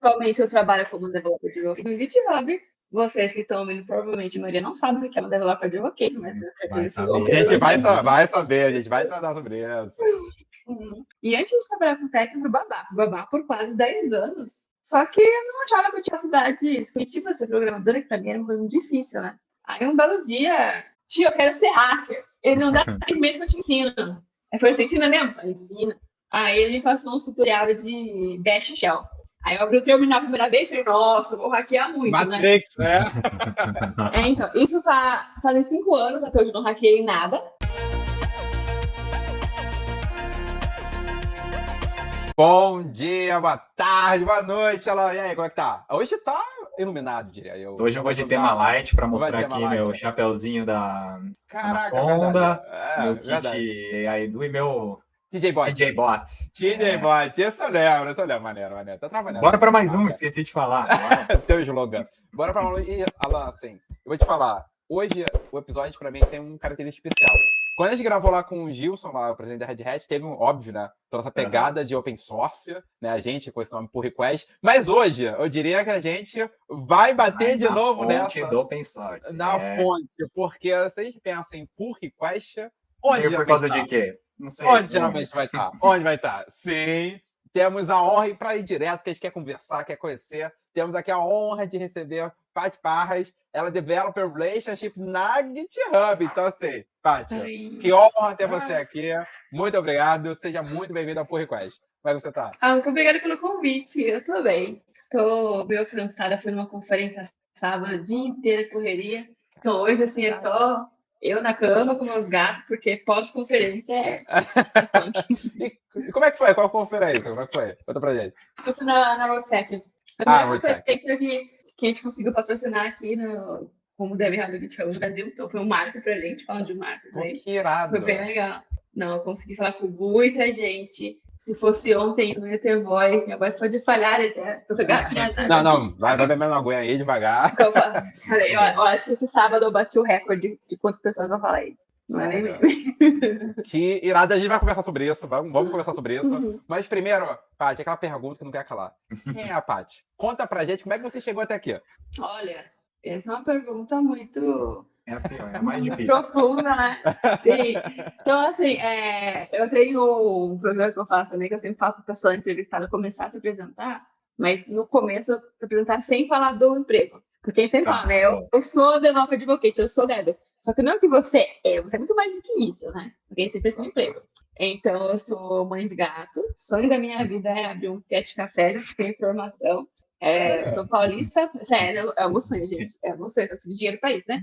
Atualmente eu trabalho como developer de GitHub. Vocês que estão ouvindo, provavelmente a maioria não sabe o que é um developer de vocation, mas eu Vai certeza saber. que A gente vai saber, a gente vai tratar sobre isso. E antes de trabalhar com tech, eu fui babá por quase 10 anos. Só que eu não achava que eu tinha facilidade cognitiva de ser programadora, que pra mim era uma coisa muito difícil, né? Aí um belo dia, tio, eu quero ser hacker. Ele não dá 3 meses que eu te ensino. Aí foi, você ensina mesmo? Falei, ensina. Aí ele me passou um tutorial de Bash e Shell. Aí eu abri o terminal a primeira vez e falei, nossa, vou hackear muito, Matrix, né? Então, isso fazem 5 anos, até hoje eu não hackeei nada. Bom dia, boa tarde, boa noite, Ela. E aí, como é que tá? Hoje tá iluminado, diria eu. Hoje eu vou de tema light para mostrar Vai de aqui tema meu light. chapeuzinho da Caraca, Anaconda, verdade. meu Verdade. kit Aidu e meu TJ Bot. DJ Bot. TJ Bot, isso eu lembro, maneiro. Tá trabalhando. Bora para mais um, esqueci de falar. Teu slogan. Bora pra mais um. E, Alan, assim, eu vou te falar, hoje o episódio pra mim tem um característica especial. Quando a gente gravou lá com o Gilson, lá, o presidente da Red Hat, teve um, óbvio, né, toda essa pegada de open source, né, a gente com esse nome pull request, mas hoje, eu diria que a gente vai bater de novo nessa... do open source. Na fonte, porque se a gente pensa em pull request, onde por causa de quê? Não sei. Onde geralmente vai estar? Onde vai estar? Sim, temos a honra de ir para ir direto, que a gente quer conversar, quer conhecer. Temos aqui a honra de receber Paty Parras, ela é Developer Relationship na GitHub. Então, assim, Paty, que honra ter você aqui. Muito obrigado. Seja muito bem-vindo ao Pull Request. Como é que você tá? Muito obrigada pelo convite. Eu tô bem. Tô meio cansada. Fui numa conferência sábado, o dia inteiro, correria. Então, hoje, assim, é só eu na cama com meus gatos, porque pós-conferência é... E como é que foi? Qual conferência? Como é que foi? Conta pra gente. Eu fui na Roadtech. A primeira conferência que a gente conseguiu patrocinar aqui como Dev Hub GitHub no Brasil. Então, foi um marco pra gente, falando de marcos aí. Que irado. Foi bem legal. Não, eu consegui falar com muita gente. Se fosse ontem, eu não ia ter voz. Minha voz pode falhar até. Tô Não. Vai bebendo uma aguinha aí devagar. Então, falei, eu acho que esse sábado eu bati o recorde de quantas pessoas eu falei. Não é nem mesmo. Que irado, a gente vai conversar sobre isso. Vamos conversar sobre isso. Mas primeiro, Paty, aquela pergunta que não quer calar. Quem é a Paty? Conta pra gente como é que você chegou até aqui. Olha, essa é uma pergunta muito... É a pior, é a mais difícil. Profunda, né? Sim. Então, assim, eu tenho um programa que eu faço também, que eu sempre falo para a pessoa entrevistada começar a se apresentar, mas no começo se apresentar sem falar do emprego. Porque a gente sempre fala, né? Eu sou developer advocate, eu sou dev. Só que não é o que você é muito mais do que isso, né? Porque a gente sempre precisa de emprego. Então, eu sou mãe de gato. O sonho da minha vida é abrir um cat café, já tem informação. Eu sou paulista. Sério, é o meu sonho, gente. É o meu sonho, só preciso de dinheiro para isso, né?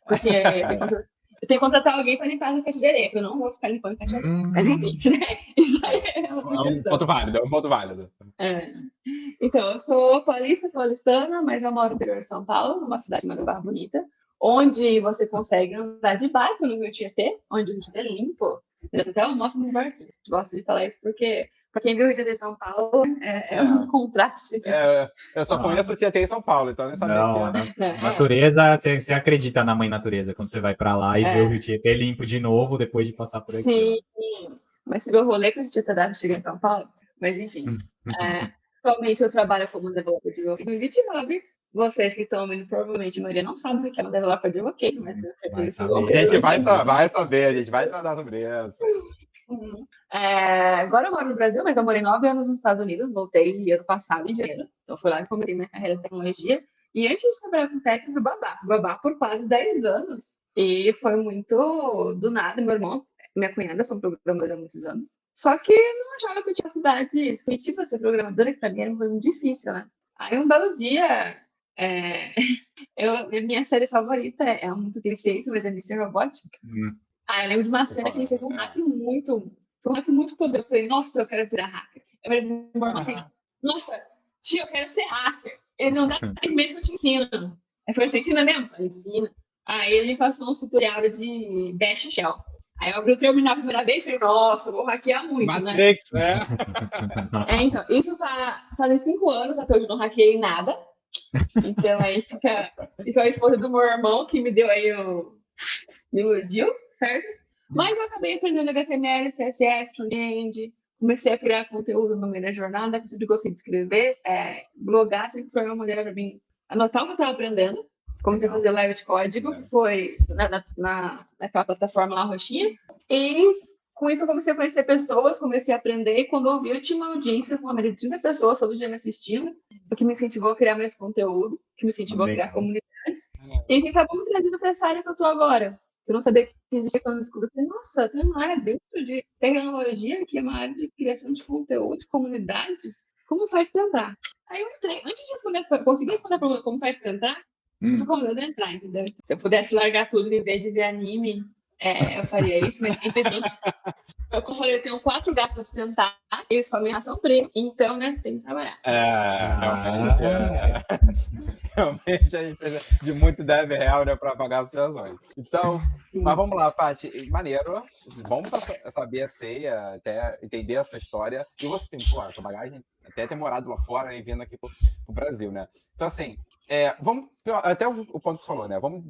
Porque eu tenho que contratar alguém para limpar a caixa de areia, que eu não vou ficar limpando a caixa de areia. Mas enfim, né? Isso aí é um ponto válido. Então, eu sou paulistana, mas eu moro no interior de São Paulo, numa cidade chamada Barra Bonita, onde você consegue andar de barco no Rio Tietê, onde o Rio Tietê é limpo. Eu até mostro nos barquinhos. Gosto de falar isso porque, para quem viu o Rio Tietê em São Paulo, é um contraste. Eu só conheço o Tietê em São Paulo, então eu nem sabia que natureza, você acredita na mãe natureza quando você vai para lá e vê o Rio Tietê limpo de novo depois de passar por aqui. Sim, mas você vê o rolê que a gente dado chega em São Paulo? Mas enfim, atualmente eu trabalho como developer de GitHub. Vocês que estão ouvindo, provavelmente a maioria não sabe o que é um developer de vocation, mas vai saber. A gente vai saber, a gente vai tratar sobre isso. Agora eu moro no Brasil, mas eu morei 9 anos nos Estados Unidos, voltei ano passado, em janeiro. Então foi lá que comecei minha carreira de tecnologia. E antes de trabalhar com tech, eu fui babá por quase 10 anos. E foi muito do nada. Meu irmão, minha cunhada são programadores há muitos anos. Só que eu não achava que eu tinha cidade cognitiva ser programadora, que pra mim era uma coisa muito difícil, né? Aí um belo dia, minha série favorita é muito clichê isso, mas é Mr. Robot. Eu lembro de uma cena que ele fez um hack muito poderoso. Eu falei, nossa, eu quero virar hacker. Eu falei, nossa, tio, eu quero ser hacker. Ele não dá 3 meses que eu te ensino. Aí foi, você ensina mesmo? Falei, ensina. Aí ele me passou um tutorial de Bash e Shell. Aí eu abri o terminal a primeira vez e falei, nossa, vou hackear muito, Matrix, né? Então, isso fazem 5 anos, até hoje eu não hackeei nada. Então aí fica a esposa do meu irmão que me deu aí me iludiu, certo? Mas eu acabei aprendendo HTML, CSS, front-end, comecei a criar conteúdo no meio da jornada, que eu sempre gostei de escrever. Blogar sempre foi uma maneira para mim anotar o que eu estava aprendendo. Comecei a fazer live de código, que foi naquela plataforma lá, roxinha. E com isso eu comecei a conhecer pessoas, comecei a aprender. E quando eu vi, eu tinha uma audiência com uma média de 30 pessoas todo dia me assistindo, o que me incentivou a criar mais conteúdo, que me incentivou a criar comunidades. E que acabou me trazendo para essa área que eu estou agora. Eu não sabia que existia quando eu descobri. Falei, nossa, tem uma área dentro de tecnologia, que é uma área de criação de conteúdo, de comunidades. Como faz para entrar? Aí eu entrei. Antes de conseguir responder para como faz para entrar, eu fui convidada a entrar, entendeu? Se eu pudesse largar tudo e ver de ver anime, eu faria isso, mas infelizmente, como eu falei, eu tenho 4 gatos para sustentar, eles comem ração preta, então, né, tem que trabalhar. Realmente a gente precisa de muito dev real, né, para pagar as ações. Então, mas vamos lá, Paty, maneiro, vamos saber a ceia, até entender a sua história, e você tem, essa bagagem, até ter morado lá fora e vindo aqui pro Brasil, né? Então, assim, vamos, até o ponto que você falou, né? Vamos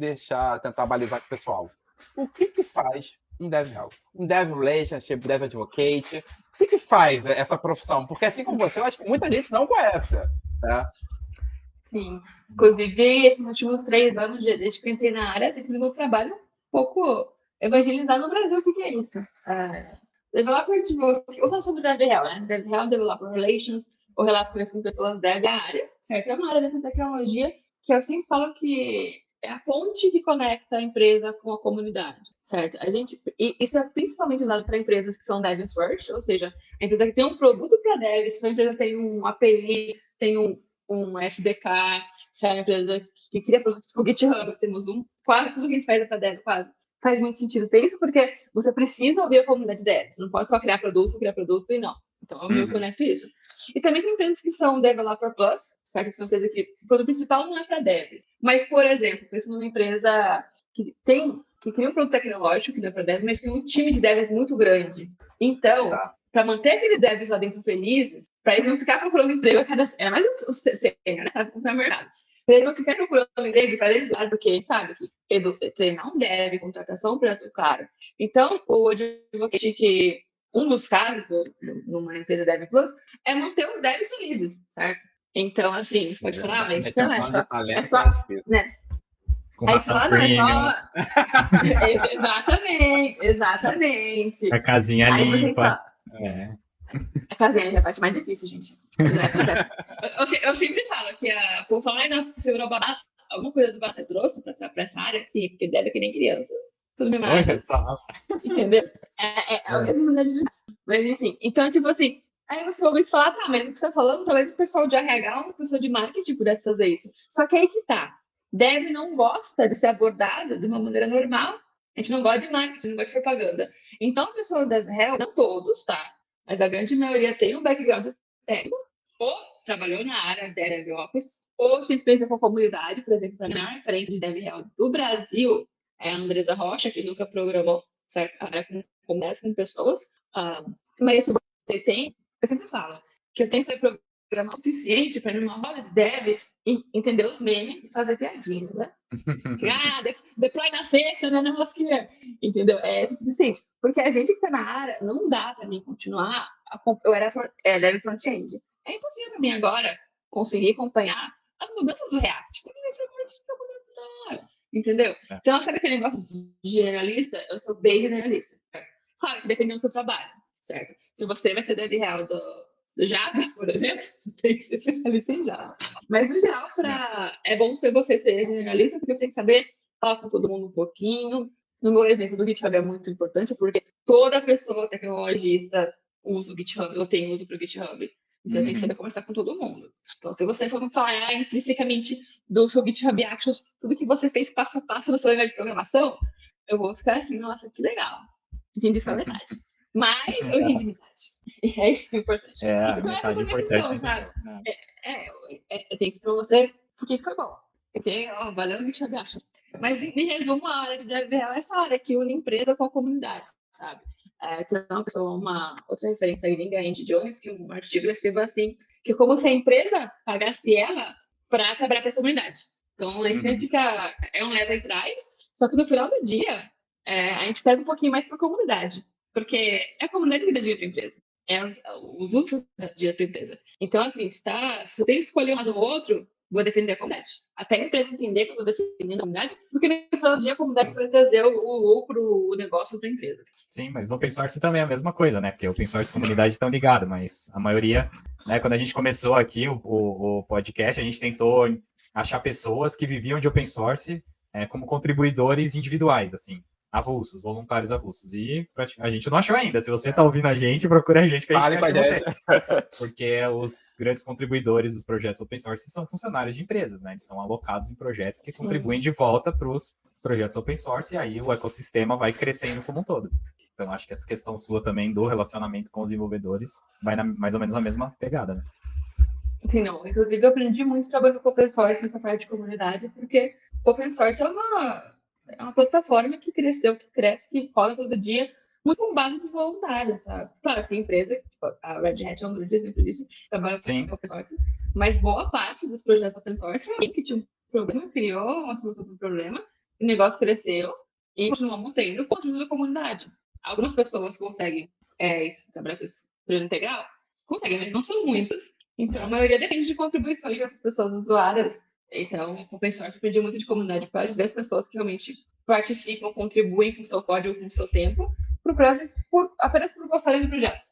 tentar balizar com o pessoal. O que faz um dev real? Um dev relationship, dev advocate? O que faz essa profissão? Porque assim como você, eu acho que muita gente não conhece, né? Sim. Inclusive, esses últimos 3 anos, desde que eu entrei na área, tem sido meu trabalho um pouco evangelizar no Brasil o que é isso. Developer advocate, eu falo sobre dev real, né? Dev real, developer relations, ou relações com pessoas dev é a área, certo? É uma área dentro da tecnologia que eu sempre falo que é a ponte que conecta a empresa com a comunidade, certo? Isso é principalmente usado para empresas que são dev first, ou seja, a empresa que tem um produto para dev, se a empresa tem um API, tem um SDK, se é uma empresa que cria produtos com o GitHub, temos quase tudo que a gente faz é para dev, quase. Faz muito sentido ter isso, porque você precisa ouvir a comunidade dev. Você não pode só criar produto e não. Então, eu me conecto isso. E também tem empresas que são Developer Plus, certo? Que são empresas que o produto principal não é para devs. Mas, por exemplo, penso numa empresa que cria um produto tecnológico, que não é para devs, mas tem um time de devs muito grande. Então, para manter aqueles devs lá dentro felizes, para eles não ficar procurando emprego a cada... É mais o sênior, sabe? Como é o mercado. Para eles não ficarem procurando emprego para eles lá, porque, sabe, treinar um dev, contratação para o cara. Então, o advocate que um dos casos numa empresa Dev Plus é manter os devs felizes, certo? Então, assim, você pode falar, mas isso é só, né? Com ração premium. Exatamente. A casinha limpa. A casinha é a parte mais difícil, gente. Eu sempre falo que por falar na segurou babá, alguma coisa do você trouxe para essa área, sim, porque deve que nem criança. Tudo mesmo. Entendeu? É a mesma maneira de... Mas enfim, então, tipo assim, aí você ouve falar, tá, mas o que você tá falando, talvez o pessoal de RH, uma pessoa de marketing pudesse fazer isso. Só que aí que tá. Dev não gosta de ser abordado de uma maneira normal. A gente não gosta de marketing, não gosta de propaganda. Então, o pessoal da DevRel, não todos, tá? Mas a grande maioria tem um background técnico, ou trabalhou na área de DevOps, ou tem experiência com a comunidade, por exemplo, para mim, a frente de DevRel do Brasil é a Andresa Rocha, que nunca programou, certo? Com comunidades, com pessoas. Mas se você tem, eu sempre falo que eu tenho que ser programar o suficiente para, numa roda de devs, entender os memes e fazer piadinha, né? Deploy na sexta, né? Negócio que entendeu? É suficiente. Porque a gente que está na área, não dá para mim continuar. Eu era dev front-end. É impossível para mim agora conseguir acompanhar as mudanças do React. Entendeu? Então, sabe aquele negócio de generalista? Eu sou bem generalista. Claro que dependendo do seu trabalho, certo? Se você vai ser dev real do Java, por exemplo, você tem que ser especialista em Java. Mas, no geral, é bom você ser generalista, porque você tem que saber falar com todo mundo um pouquinho. No meu exemplo do GitHub é muito importante, porque toda pessoa tecnologista usa o GitHub, eu tenho uso para o GitHub. Então, tem que saber conversar com todo mundo. Então, se você for falar intrinsecamente do seu GitHub Actions, tudo que você fez passo a passo no seu linguagem de programação, eu vou ficar assim, nossa, que legal. Entendi só a metade. Mas eu entendi metade. E é isso que é importante. Então, metade importante, sabe? Eu tenho que para você porque foi bom. Porque, valeu, GitHub Actions. Mas, em resumo, a área de DevRel é essa área que une empresa com a comunidade, sabe? Tem uma pessoa, outra referência gringa, Andy Jones, que um artigo escreveu assim, que como se a empresa pagasse ela para trabalhar para a comunidade. Então, aí sempre fica, um leve atrás, só que no final do dia, a gente pesa um pouquinho mais para a comunidade, porque é a comunidade que dá dinheiro para a empresa. os usos da tua empresa. Então, assim, se eu tenho que escolher um lado ou outro, vou defender a comunidade. Até a empresa entender que eu estou defendendo a comunidade, porque no final do dia a comunidade vai trazer o lucro, o negócio para a empresa. Sim, mas no open source também é a mesma coisa, né? Porque open source e comunidade estão ligados, mas a maioria, né? Quando a gente começou aqui o podcast, a gente tentou achar pessoas que viviam de open source como contribuidores individuais, assim, avulsos, voluntários avulsos. E a gente não achou ainda. Se você está ouvindo a gente, procura a gente que a gente quer você. Porque os grandes contribuidores dos projetos open source são funcionários de empresas, né? Eles estão alocados em projetos que contribuem de volta para os projetos open source e aí o ecossistema vai crescendo como um todo. Então, acho que essa questão sua também do relacionamento com os desenvolvedores vai mais ou menos na mesma pegada, né? Sim, não. Inclusive, eu aprendi muito trabalhando com open source nessa parte de comunidade, porque open source é uma plataforma que cresceu, que cresce, que rola todo dia, muito com base de voluntários, sabe? Claro, tem empresa, tipo, a Red Hat é um grande exemplo disso, trabalha com open source, mas boa parte dos projetos open source é que tinha um problema, criou uma solução para o problema, o negócio cresceu e continua mantendo o conteúdo da comunidade. Algumas pessoas conseguem trabalhar com isso período integral, conseguem, mas não são muitas. Então, a maioria depende de contribuições de outras pessoas usuárias. Então, o open source aprendi muito de comunidade para as pessoas que realmente participam, contribuem com o seu código, com o seu tempo, apenas por gostarem do projeto.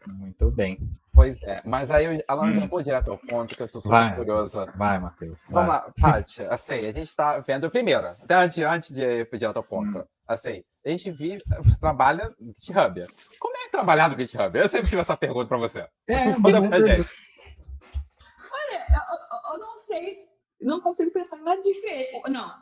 Muito bem. Pois é, mas aí, Alan, eu vou direto ao ponto, que eu sou super curiosa. Vai, Matheus. Vamos lá, Paty, assim, a gente está vendo primeiro, até antes de ir direto ao ponto, assim, a gente vive, você trabalha no GitHub. Como é trabalhar no GitHub? Eu sempre tive essa pergunta para você. Manda pra gente. Olha, eu não sei, não consigo pensar em nada diferente. Não,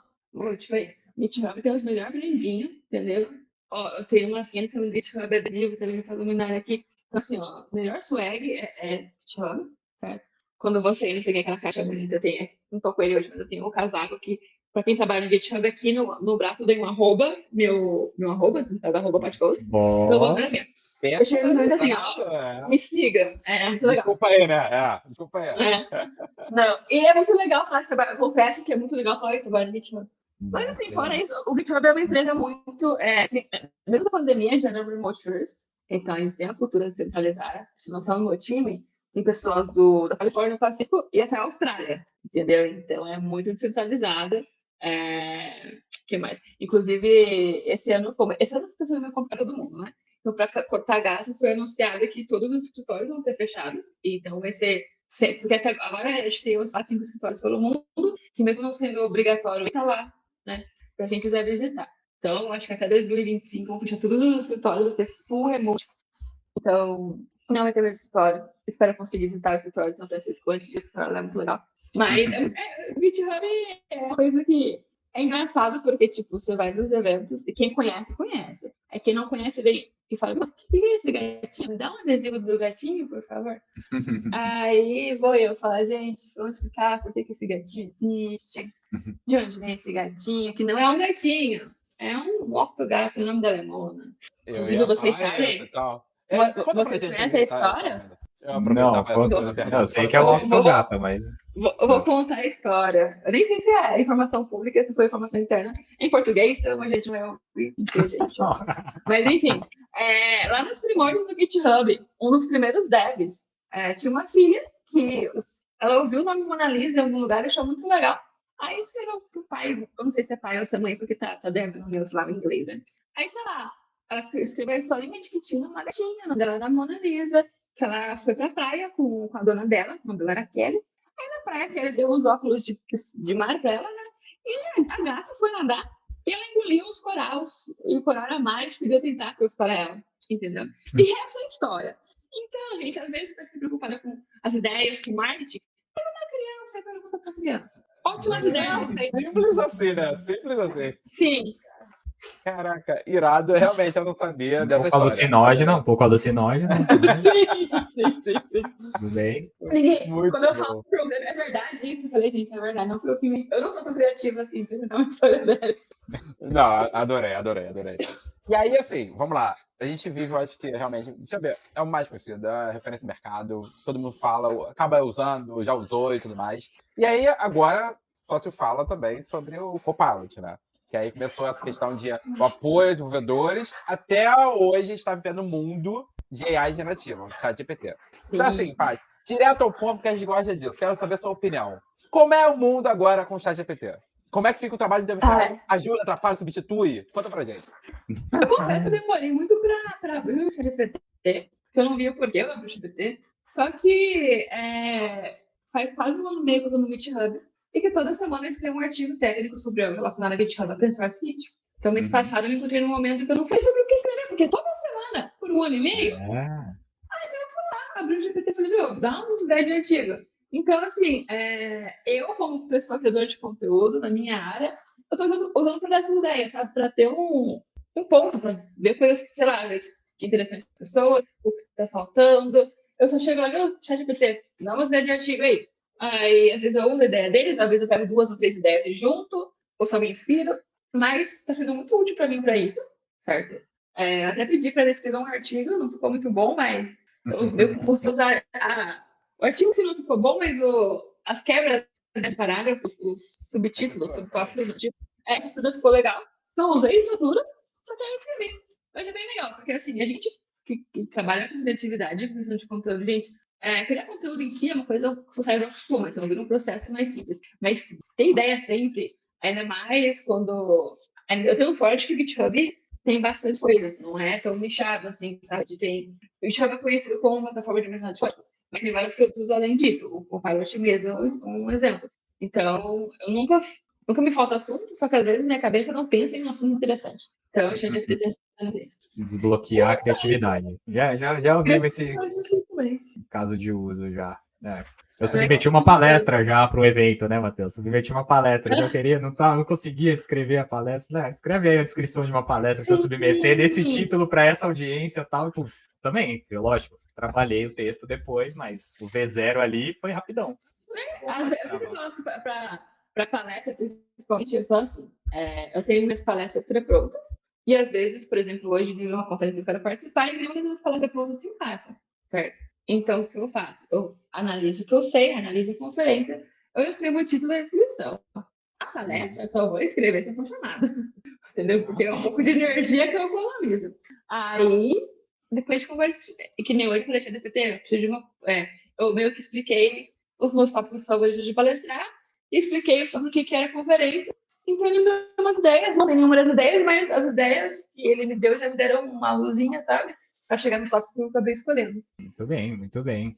GitHub tem os melhores brandinhos, entendeu? Ó, eu tenho uma senha no GitHub adesivo, também nessa luminária aqui. Então, assim, ó, o melhor swag é GitHub, certo? Quando você entra, tem aquela caixa bonita, eu tenho um pouco ele hoje, mas eu tenho um casaco que, para quem trabalha no GitHub, aqui no braço tem um arroba, meu arroba, arroba Patitoso. Então, eu vou fazer assim, eu chego no assim, ó, me siga. É muito legal. Desculpa aí, né? Desculpa aí. Não, e é muito legal falar que trabalha, eu confesso que é muito legal falar que trabalha no GitHub. Mas, assim, fora isso, o GitHub é uma empresa muito, assim, mesmo da pandemia, já era remote first, então eles têm a cultura descentralizada. Se não são no meu time, tem pessoas da Califórnia, do Pacífico e até a Austrália, entendeu? Então é muito descentralizada. Que mais? Inclusive, esse ano está sendo complicado para todo mundo, né? Então, para cortar gastos, foi anunciado que todos os escritórios vão ser fechados. Então, vai ser porque até agora a gente tem os 4, 5 escritórios pelo mundo, que mesmo não sendo obrigatório, está lá, né? Para quem quiser visitar. Então, acho que até 2025 vão fechar todos os escritórios, vai ser full remote. Então, não vai ter mais escritório. Espero conseguir visitar o escritório de São Francisco antes disso, porque é muito legal. Mas o GitHub é uma coisa que é engraçado, porque, tipo, você vai nos eventos e quem conhece, conhece. Aí quem não conhece, vem e fala, mas o que é esse gatinho? Me dá um adesivo do gatinho, por favor. Aí vou eu falar, gente, vamos explicar por que esse gatinho existe, de onde vem esse gatinho, que não é um gatinho, é um octogato, o nome da Lemona. Inclusive, vocês sabem? Vocês conhecem a história? Eu sei que é um octogata, mas... Eu vou contar a história. Eu nem sei se é informação pública, se foi informação interna. Em português, então a gente vai ouvir. Mas, enfim, lá nos primórdios do GitHub, um dos primeiros devs tinha uma filha que ela ouviu o nome Mona Lisa em algum lugar e achou muito legal. Aí escreveu pro pai, eu não sei se é pai ou se é mãe, porque tá devendo no meu lá em inglês, né? Aí tá lá, ela escreveu a historinha de que tinha uma gatinha, o nome dela era Mona Lisa, que ela foi pra praia com a dona dela, o nome dela era Kelly. Aí na praia, Kelly deu uns óculos de mar pra ela, né? E a gata foi nadar e ela engoliu os corais. E o coral era mágico e deu tentáculos para ela, entendeu? E essa é a história. Então, gente, às vezes você fica preocupada com as ideias, com marketing. Pega uma criança e pergunta pra criança. Ótimas ideias. Simples assim, né? Simples assim. Sim. Caraca, irado, realmente eu não sabia dessa história. Um pouco alucinógeno. Sim. Tudo bem? Quando eu falo problema, é verdade isso. Eu falei, gente, é verdade. Não, eu não sou tão criativa assim pra contar uma história dessa. Não, adorei. E aí, assim, vamos lá. A gente vive, eu acho que realmente, deixa eu ver, é o mais conhecido, é referência no mercado, todo mundo fala, acaba usando, já usou e tudo mais. E aí, agora, só se fala também sobre o Copilot, né? Que aí começou essa questão de o apoio a desenvolvedores, até hoje está vivendo um mundo de AI generativa, ChatGPT. Então, assim, Paty, direto ao ponto que a gente gosta disso. Quero saber a sua opinião. Como é o mundo agora com o ChatGPT? Como é que fica o trabalho de desenvolvimento? Ajuda, atrapalha, substitui? Conta pra gente. Eu confesso que eu demorei muito pra abrir o ChatGPT, porque eu não vi o porquê eu abri o ChatGPT. Só que faz quase um ano e meio que eu tô no GitHub e que toda semana eu escrevo um artigo técnico sobre algo relacionado a GitHub, open source Git. Então, mês passado eu me encontrei num momento que eu não sei sobre o que escrever, porque toda semana, por um ano e meio, abri o GPT e falei, meu, dá uma ideia de artigo. Então, assim, eu, como pessoa criadora de conteúdo na minha área, eu tô usando para dar essas ideias, sabe? Para ter um ponto, para ver coisas que, sei lá, às vezes, que é interessante para pessoas, o que tá faltando. Eu só chego lá no ChatGPT, dá umas ideias de artigo aí. Aí, às vezes, eu uso a ideia deles, às vezes eu pego 2 ou 3 ideias e junto, ou só me inspiro. Mas tá sendo muito útil para mim para isso, certo? Até pedi para ele escrever um artigo, não ficou muito bom, mas eu consigo usar. O artigo se não ficou bom, mas as quebras de parágrafos, os subtítulos, subtópicos do tipo, isso tudo ficou legal. Então, usei isso tudo, só que aí eu escrevi. Mas é bem legal, porque assim, a gente que trabalha com criatividade, produção de conteúdo, gente, criar conteúdo em si é uma coisa que o cérebro acostuma, então vira um processo mais simples. Mas ter ideia sempre, ainda mais quando. Eu tenho sorte que o GitHub tem bastante coisa, não é tão nichado assim, sabe? O GitHub é conhecido como uma plataforma de organização de código, mas tem vários produtos além disso. O Copilot mesmo é um exemplo. Então, eu nunca me falta assunto, só que às vezes minha cabeça não pensa em um assunto interessante. Então, eu tinha que ter isso. Desbloquear a criatividade. Já ouvi esse caso de uso já. Eu submeti uma palestra já para o evento, né, Matheus? Submeti uma palestra que eu queria, não conseguia descrever a palestra. Escreve aí a descrição de uma palestra que eu submeter desse título para essa audiência e tal. Também, lógico, trabalhei o texto depois, mas o V0 ali foi rapidão. Eu sempre coloco para palestra, principalmente, eu sou assim. Eu tenho minhas palestras pré-prontas. E às vezes, por exemplo, hoje vi uma conferência que eu quero participar e nenhuma das palestras prontas se encaixa, certo? Então, o que eu faço? Eu analiso o que eu sei, analiso a conferência, eu escrevo o título da descrição. A palestra eu só vou escrever se for chamada, entendeu? Porque é um pouco de energia que eu economizo. Aí, depois de conversa, que nem hoje eu falei, GPT, eu preciso de eu meio que expliquei os meus tópicos favoritos de palestrar, e expliquei sobre o que era a conferência. Então, ele me deu umas ideias, não tem nenhuma das ideias, mas as ideias que ele me deu já me deram uma luzinha, sabe? Para chegar no tópico que eu acabei escolhendo. Muito bem, muito bem.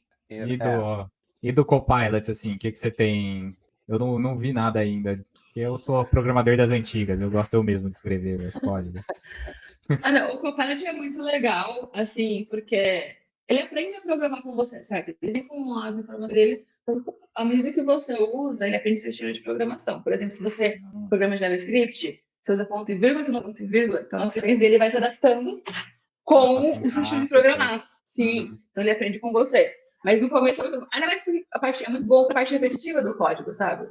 E do Copilot, assim, o que você tem? Eu não vi nada ainda. Eu sou programador das antigas, eu gosto eu mesmo de escrever os códigos. Não, o Copilot é muito legal, assim, porque ele aprende a programar com você, certo? Ele vem com as informações dele, à medida que você usa, ele aprende seu estilo de programação. Por exemplo, se você programa JavaScript, você usa ponto e vírgula, você não ponto e vírgula, então as funções dele vai se adaptando com o seu estilo de programar. Sim, então ele aprende com você. Mas no começo, ainda mais porque a parte é muito boa a parte repetitiva do código, sabe?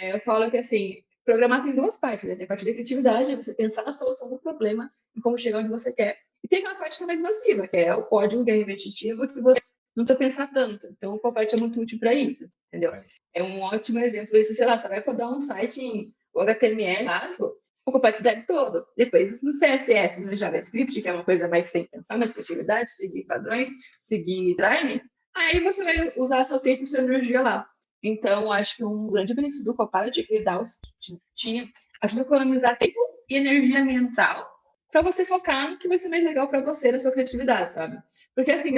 Eu falo que, assim, programar tem 2 partes, né? Tem a parte da criatividade, você pensar na solução do problema e como chegar onde você quer. E tem aquela parte que é mais massiva, que é o código que é repetitivo, que você não precisa pensar tanto. Então, o Copilot é muito útil para isso, entendeu? É um ótimo exemplo disso, sei lá, você vai codar um site em HTML, o Copilot deve todo. Depois, no CSS, no JavaScript, que é uma coisa mais que tem que pensar, mais criatividade, seguir padrões, seguir design, aí você vai usar seu tempo e sua energia lá. Então, acho que um grande benefício do Copilot é que ele ajuda a economizar tempo e energia mental para você focar no que vai ser mais legal para você, na sua criatividade, sabe? Porque, assim,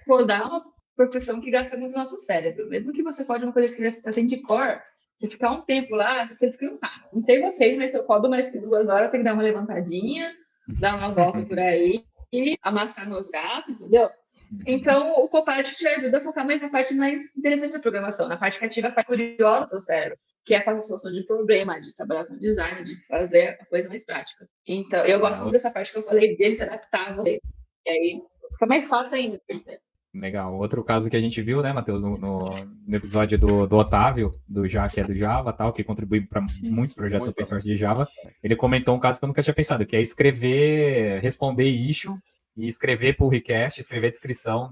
codar é uma profissão que gasta muito o nosso cérebro. Mesmo que você code uma coisa que você tem de core, você ficar um tempo lá, você precisa descansar. Não sei vocês, mas se eu codo mais que 2 horas, tem que dar uma levantadinha, dar uma volta por aí e amassar meus gatos, entendeu? Então, o Copilot te ajuda a focar mais na parte mais interessante da programação, na parte criativa, a parte curiosa do seu cérebro, que é a solução de problema, de trabalhar com design, de fazer a coisa mais prática. Então, eu gosto muito dessa parte que eu falei dele se adaptar a você. E aí, fica mais fácil ainda. Legal. Outro caso que a gente viu, né, Matheus, no episódio do Otávio, que é do Java, tal, que contribui para muitos projetos open source de Java, ele comentou um caso que eu nunca tinha pensado, que é responder issue e escrever pull request, escrever a descrição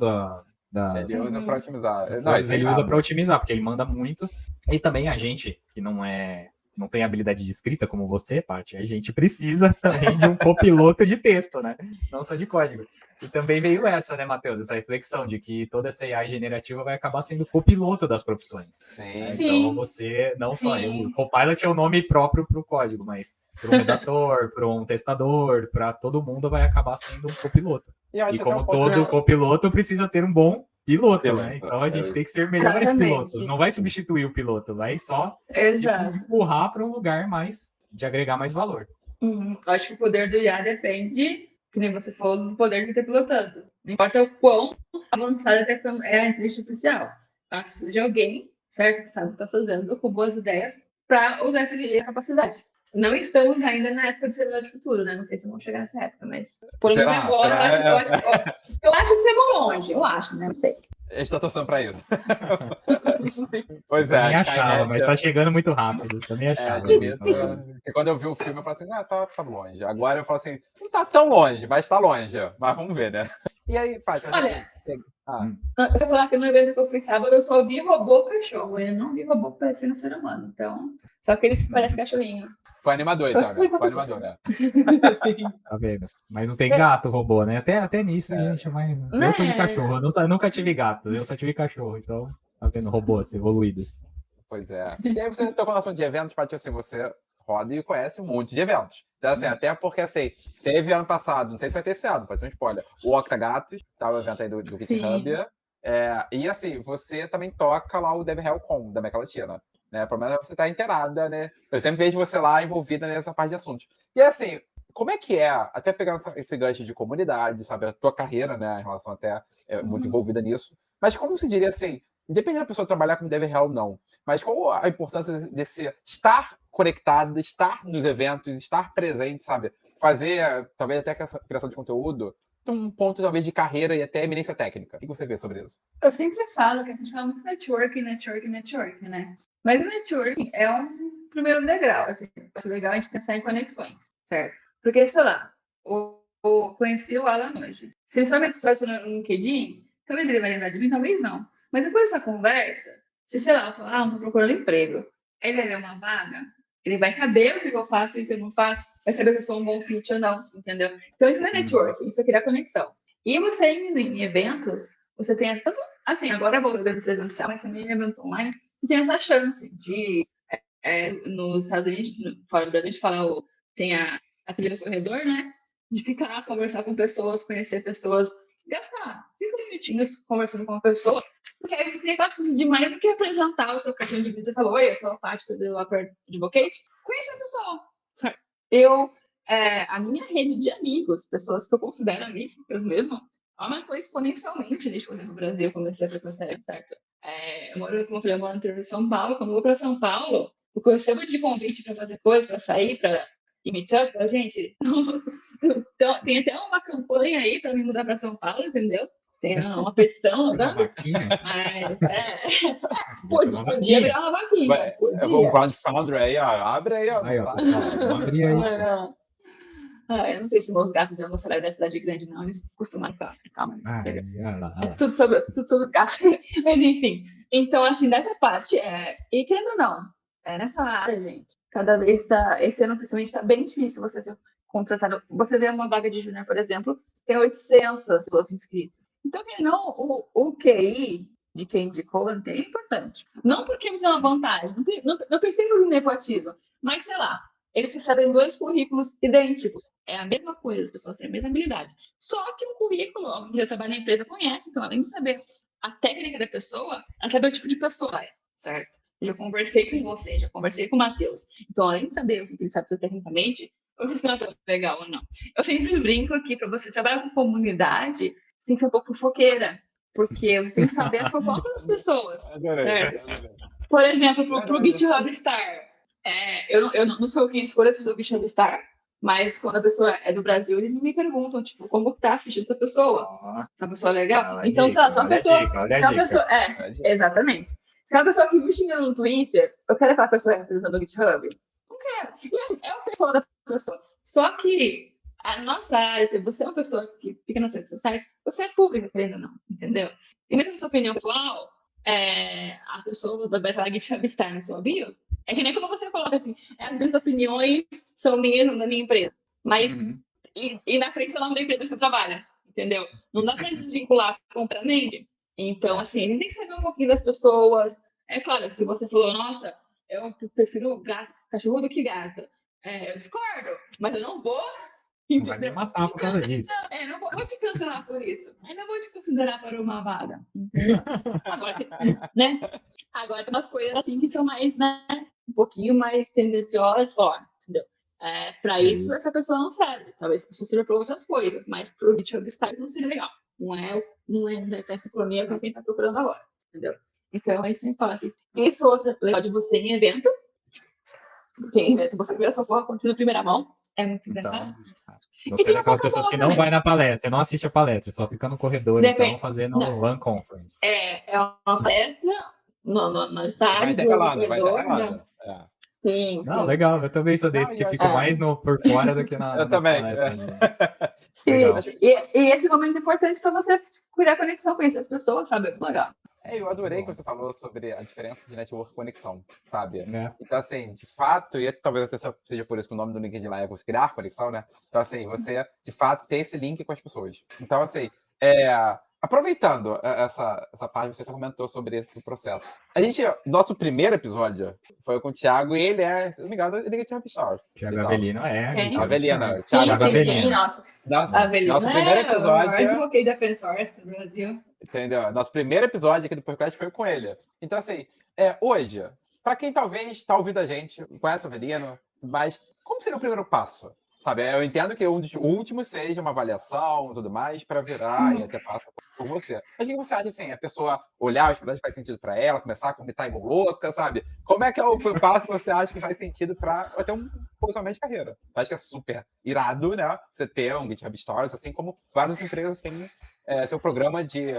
Ele usa para otimizar. Ele usa para otimizar, porque ele manda muito. E também a gente, que não é não tem habilidade de escrita como você, Paty, a gente precisa também de um copiloto de texto, né? Não só de código. E também veio essa, né, Matheus? Essa reflexão de que toda essa AI generativa vai acabar sendo copiloto das profissões. Sim. Então você, não só o Copilot é o nome próprio para o código, mas para um redator, para um testador, para todo mundo vai acabar sendo um copiloto. E como todo copiloto precisa ter um bom piloto, né? Então a gente tem que ser melhores pilotos. Não vai substituir o piloto, vai só empurrar para um lugar mais de agregar mais valor. Acho que o poder do IA depende, que nem você falou, do poder que está pilotando. Não importa o quão avançada é a inteligência artificial. Precisa de alguém, certo, que sabe o que está fazendo, com boas ideias, para usar essa capacidade. Não estamos ainda na época do servidor de futuro, né? Não sei se vamos chegar nessa época, mas por menos agora eu acho que chegou longe. Eu acho, né? Não sei. A gente tá torcendo pra isso. Pois é. Também achava, mas tá chegando muito rápido. Também achava. Admito, porque quando eu vi o filme, eu falei assim, tá longe. Agora eu falo assim, não tá tão longe, mas tá longe. Mas vamos ver, né? E aí, Paty? Olha, eu vou falar que no evento que eu fui sábado, eu só vi robô cachorro. Eu não vi robô parecendo ser humano. Então, só que eles parecem cachorrinho. Foi animador, então. Foi animador, né? Sim. Tá vendo? Mas não tem gato robô, né? Até nisso a gente é mais. Eu sou de cachorro, eu nunca tive gato, eu só tive cachorro, então tá vendo robôs evoluídos. Pois é. E aí você tocou no assunto de eventos, Paty, assim, você roda e conhece um monte de eventos. Então, assim, até porque, assim, teve ano passado, não sei se vai ter esse ano, pode ser um spoiler, o Octagatos, tá? O evento aí do GitHub. E, assim, você também toca lá o DevRelCon da América Latina. Né? Pelo menos você está inteirada, né? Eu sempre vejo você lá envolvida nessa parte de assuntos. E assim, como é que é, até pegando esse gancho de comunidade, sabe? A tua carreira, né? Em relação até muito envolvida nisso. Mas como você diria assim, independente da pessoa trabalhar com DevRel ou não, mas qual a importância desse estar conectada, estar nos eventos, estar presente, sabe? Fazer, talvez até a criação de conteúdo, um ponto talvez de carreira e até eminência técnica. O que você vê sobre isso? Eu sempre falo que a gente fala muito networking, né? Mas o networking é um primeiro degrau. Assim, vai ser legal a gente pensar em conexões, certo? Porque, sei lá, eu conheci o Alan hoje. Se ele somente só no LinkedIn, talvez ele vai lembrar de mim, talvez não. Mas depois dessa conversa, se, sei lá, eu falar, não tô procurando emprego, ele vai ver uma vaga, ele vai saber o que eu faço e o que eu não faço, vai saber que eu sou um bom fit ou não, entendeu? Então, isso não é networking, isso é criar conexão. E você indo em eventos, você tem tanto, assim, agora eu vou evento presencial, mas também em evento online, e tem essa chance de, nos Estados Unidos, fora do Brasil, a gente fala, tem a trilha do corredor, né? De ficar lá, conversar com pessoas, conhecer pessoas, gastar 5 minutinhos conversando com uma pessoa, porque aí você tem aquelas coisas demais do que apresentar o seu cartão de visita e falar, oi, eu sou a Paty do Developer Advocate, conhecer a pessoa. A minha rede de amigos, pessoas que eu considero amigas mesmo, aumentou exponencialmente desde quando eu no Brasil eu comecei a apresentar, certo? Como eu falei, eu moro no interior de São Paulo. Quando eu vou para São Paulo, o que eu recebo de convite para fazer coisa, para sair, para ir meet up, gente, então, tem até uma campanha aí para me mudar para São Paulo, entendeu? Tem uma petição, uma vaquinha. Mas podia virar uma vaquinha. O crowdfunding aí, abre aí, ó. Vamos abrir aí. Eu não sei se meus gatos iam gostar da cidade grande, não. Eles costumam ficar. Calma. Lá. Tudo sobre os gatos. Mas, enfim. Então, assim, dessa parte, e querendo ou não, nessa área, gente, cada vez esse ano, principalmente, está bem difícil você ser contratado. Você vê uma vaga de júnior, por exemplo, tem 800 pessoas inscritas. Então, não, o QI de quem indicou é importante. Não porque eles é uma vantagem, não pensemos no nepotismo, mas, sei lá, eles recebem 2 currículos idênticos. É a mesma coisa, as pessoas têm a mesma habilidade. Só que o currículo, alguém que já trabalha na empresa conhece, então, além de saber a técnica da pessoa, ela sabe o tipo de pessoa certo? Eu já conversei com você, já conversei com o Matheus. Então, além de saber o que ele sabe tecnicamente, eu não sei se é legal ou não. Eu sempre brinco aqui, para você trabalhar com comunidade, você tem que ser um pouco fofoqueira, porque eu tenho que saber as fofocas das pessoas. Certo? Por exemplo, para o GitHub Star. Eu não sou quem escolhe fazer o GitHub Star, mas quando a pessoa é do Brasil, eles me perguntam, tipo, como tá a ficha dessa pessoa? Se a pessoa é legal? Então, se uma pessoa. Exatamente. Se é uma pessoa que me xinga no Twitter, eu quero aquela pessoa representando o GitHub? Não quero. E assim, é a pessoa da pessoa. Só que a nossa área, se você é uma pessoa que fica nas redes sociais, você é pública, querendo ou não, entendeu? E mesmo na sua opinião pessoal, as pessoas vai falar GitHub Star na sua bio, É que nem como você coloca assim, as minhas opiniões são minhas, não da minha empresa. Mas, e na frente é o nome da empresa que você trabalha, entendeu? Não dá para desvincular completamente. Então, assim, a gente tem que saber um pouquinho das pessoas. É claro, se você falou, nossa, eu prefiro gato, cachorro do que gato. Eu discordo, mas eu não vou. Não vai me matar por causa disso. Não vou te cancelar por isso. Eu não vou te considerar para uma vaga. Entendeu? Agora, né? Agora tem umas coisas assim que são mais, né? Um pouquinho mais tendenciosas, entendeu? Para isso, essa pessoa não serve. Talvez a pessoa sirva para outras coisas, mas para o GitHub Style não seria legal. Não é ter sincronia com quem está procurando agora, entendeu? Então, é isso que eu falo aqui. Isso é outra legal de você em evento. Porque em evento você vê essa porra acontecendo em primeira mão. É muito engraçado. Você é daquelas pessoas que não vai na palestra, você não assiste a palestra, só fica no corredor, então, fazendo one conference. É uma palestra na tarde do corredor. Sim. Não, legal, eu também sou desse que fico mais por fora do que na Eu também. Sim, e esse momento é importante para você criar conexão com essas pessoas, sabe? Legal. Eu adorei que você falou sobre a diferença de network e conexão, sabe? Então, assim, de fato, e talvez até seja por isso que o nome do LinkedIn lá é você criar conexão, né? Então, assim, você, de fato, ter esse link com as pessoas. Então, assim, aproveitando essa parte que você comentou sobre esse processo. Nosso primeiro episódio foi com o Thiago e ele se não me engano, ele é Thiago Pichar. Thiago Avelino, Avelino. Thiago Avelino. Nosso primeiro episódio. Eu advoquei da open source no Brasil. Entendeu? Nosso primeiro episódio aqui do podcast foi com ele. Então, assim, hoje, para quem talvez está ouvindo a gente, conhece o Avelino, mas como seria o primeiro passo? Sabe, eu entendo que um dos últimos seja uma avaliação e tudo mais para virar e até passa por você. Mas o que você acha, assim, a pessoa olhar os problemas que faz sentido para ela, começar a cometer igual louca, sabe? Como é que é o passo que você acha que faz sentido para ter um posicionamento de carreira? Eu acho que é super irado, né? Você ter um GitHub Stories, assim como várias empresas têm seu programa de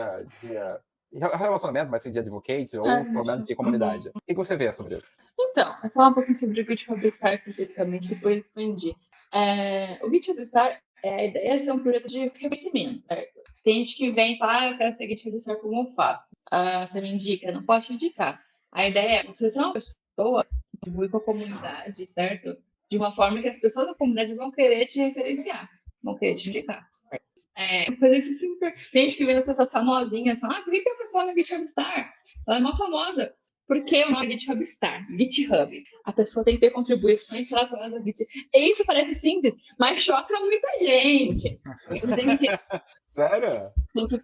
relacionamento, mas de advocate ou programa de comunidade. O que você vê sobre isso? Então, eu vou falar um pouquinho sobre o GitHub Stars especificamente, depois expandir. O GitHub Star, a ideia é ser um projeto de reconhecimento, certo? Tem gente que vem e fala, eu quero ser GitHub Star, como eu faço? Você me indica? Não posso te indicar. A ideia é você ser uma pessoa que contribui com a comunidade, certo? De uma forma que as pessoas da comunidade vão querer te referenciar, vão querer te indicar. Coisa super... Tem gente que vê as pessoas famosinhas, fala, por que a pessoa é GitHub Star? Ela é uma famosa. Por que o nome GitHub Star? GitHub. A pessoa tem que ter contribuições relacionadas ao GitHub. E isso parece simples, mas choca muita gente. Sério? Não tem